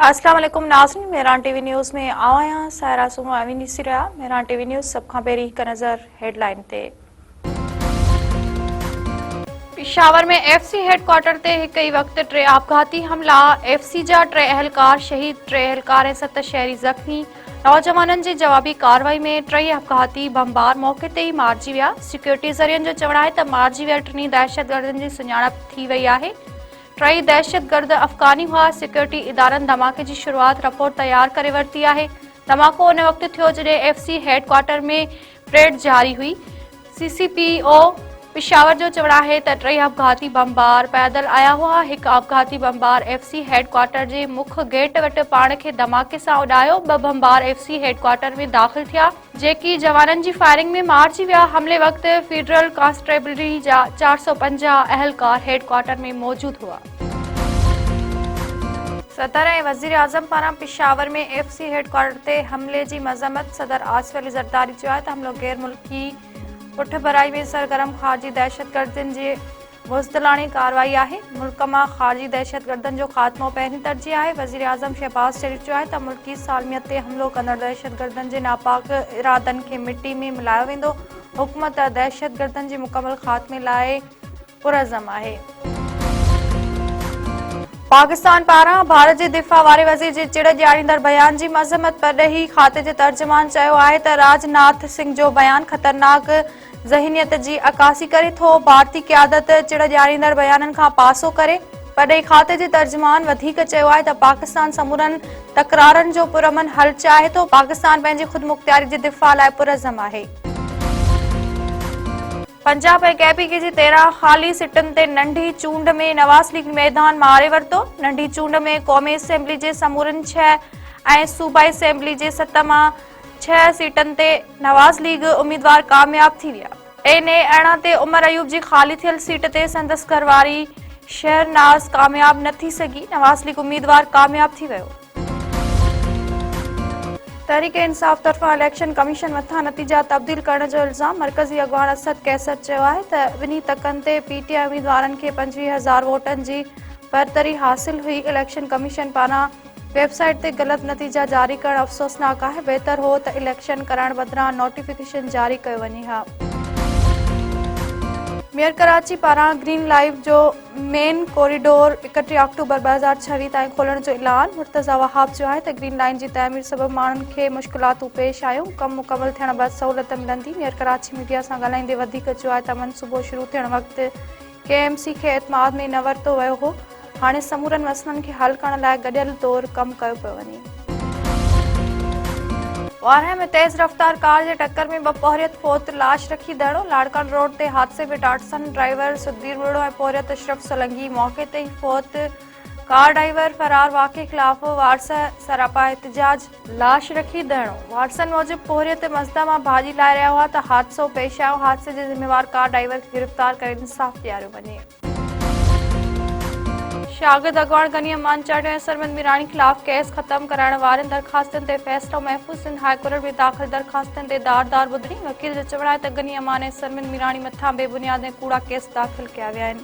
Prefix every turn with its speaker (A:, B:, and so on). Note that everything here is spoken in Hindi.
A: अस्सलाम वालेकुम नाज़रीन, मेहरान टीवी न्यूज़ में आया सायरा सुमा अवीनी सिरा। मेहरान टीवी न्यूज़ सब खां पहिरीं हिक नज़र हेडलाइन ते। पेशावर में एफसी हेडक्वार्टर ते हिक ई वक्त 3 आपघाती हमला। एफसी जा 3 अहलकार शहीद, 3 अहलकार ऐं 7 शहरी ज़ख्मी। नौजवाननि जी जवाबी कार्रवाई में 3 आपघाती बमबार मौके ते ई मारिजी विया। सिक्योरिटी ज़रियनि जो चवणु आहे त मारिजी वियल 3 दहशतगर्दनि जी सुञाणप थी वई आहे। 3 दहशतगर्द अफ़गानी हुआ। सिक्योरिटी इदारनि धमाके जी शुरुआत रिपोर्ट तैयार करे वरिती आहे। धमाको उन वक़्तु थियो जॾहिं एफसी हेडक्वार्टर में परेड जारी हुई। सीसीपीओ पेशावर जो चवणु आहे त 3 आपघाती बमबार पैदल आया हुआ। हिकु आपघाती बमबार एफसी हेडक्वार्टर जे मुख्य गेट वटि पाण खे धमाके सां उॾायो। 2 बमबार एफसी हेडक्वार्टर में दाख़िल थिया, जेकी जवाननि जी फायरिंग में मारिजी विया। हमले वक़्तु फेडरल कॉन्स्टेबलरी जा 450 अहलकार हेडक्वार्टर में मौजूद हुआ। सदर ऐं वज़ीर आज़म पारां पेशावर में एफसी हेडक्वार्टर ते हमले जी मज़म्मत। सदर आसिफ अली ज़रदारी चयो आहे त हमलो गैर मुल्की पुठभराई में सरगर्म ख़ारजी दहशतगर्दनि जी बुज़दिलाणी कार्रवाई आहे। मुल्क मां ख़ारजी दहशतगर्दनि जो ख़ात्मो पहिरीं तरजीह आहे। वज़ीर आज़म शहबाज़ शरीफ़ चयो आहे त मुल्की सालमियत ते हमलो कंदड़ दहशतगर्दनि जे नापाक इरादनि खे मिटी में मिलायो वेंदो। हुकूमत दहशतगर्दनि जे मुकमल ख़ात्मे लाइ पुरज़म आहे। पाकिस्तान पारां भारत जे दिफ़ा वारे वज़ीर जे चिड़ ॾियारींदड़ बयान जी मज़म्मत। परॾेही खाते जे तर्जुमान चयो आहे त राजनाथ सिंह जो बयान ख़तरनाक ज़हनियत जी अकासी करे थो। भारतीय क़यादत चिड़ ॾियारींदड़ बयाननि खां पासो करे। परॾेही खाते जे तर्जुमान वधीक चयो आहे त पाकिस्तान समूरनि तकरारनि जो पुरअमन हल चाहे थो। पाकिस्तान पंहिंजी ख़ुदमुख्तियारी जे दिफ़ा लाइ पुरज़म आहे। पंजाब ऐं केपीके जी 13 ख़ाली सीटुनि ते नंढी चूंड में नवाज़ लीग मैदान मारे वरितो। नंढी चूंड में क़ौमी असेंबली जे समूरनि 6 ऐं सूबाई असेंबली जे 7 मां 6 सीटुनि ते नवाज़ लीग उम्मीदवार कामयाब थी विया। एनए अरिड़हं ते उमर अयूब जी ख़ाली थियल सीट ते संदसि घरवारी शहरनाज़ कामयाब न थी सघी। नवाज़ लीग उम्मीदवार कामयाब थी वियो। तहरीक इंसाफ़ तरफ़ां इलेक्शन कमीशन मथां नतीजा तब्दील करण जो इल्ज़ाम। मरकज़ी अॻवान असद कैसर चयो आहे त ॿिन्ही तकनि ते पीटीआई उम्मीदवारनि खे 25,000 वोटनि जी बरतरी हासिल हुई। इलेक्शन कमीशन पारां वेबसाइट ते ग़लति नतीजा जारी करणु अफ़सोसनाक आहे। बहितर हो त इलेक्शन करण बदिरां नोटिफिकेशन जारी कयो वञे हा। मेयर कराची पारां ग्रीन लाइफ जो मेन कॉरिडोर 31 अक्टूबर 2026 ताईं खोलण जो ऐलान। मुर्तज़ा वहाब चयो आहे त ग्रीन लाइन जी तइमीर सबबि माण्हुनि खे मुश्किलातूं पेश आयूं। कमु मुकमल थियण बैदि सहूलियत मिलंदी। मेयर कराची मीडिया सां ॻाल्हाईंदे वधीक चयो आहे त मनसूबो शुरू थियण वक़्तु केएमसी खे एतमाद में न वरितो वियो हो। हाणे समूरनि मसइलनि खे हल करण लाइ गॾियल तौरु कमु कयो पियो वञे। वारहे में तेज़ रफ़्तार कार जे टक्कर में 2 पोहरियत फौत, लाश रखी धरणो। लाड़कान रोड ते हादसे में टाटसन ड्राइवर सुधीर बुढ़ो ऐं पोहरियत अशरफ सोलंकी मौके ते ई फौत। कार ड्राइवर फरार। वाक़े ख़िलाफ़ वारस सरापा एहतिजाज, लाश रखी धरणो। वारसनि मूजिबि पोहरियत मज़दा मां भाॼी लाइ रहिया हुआ त हादसो पेश आयो। हादसे जे ज़िम्मेवार कार ड्राइवर खे गिरफ़्तार करे इंसाफ़ ॾियारियो वञे। शागिर्द अॻवान गनीम मानचाट ऐं सरमद मीराणी ख़िलाफ़ केस ख़त्म कराइण वारनि दरख़्वास्तुनि ते फ़ैसिलो महफ़ूज़। सिंध हाई कोर्ट में दाख़िल दरख़्वास्तुनि ते दार ॿुधणी। वकील जो चवणु आहे त गनीम मान ऐं सरमद मीराणी मथां बेबुनियाद ऐं कूड़ा केस दाख़िल कया विया आहिनि।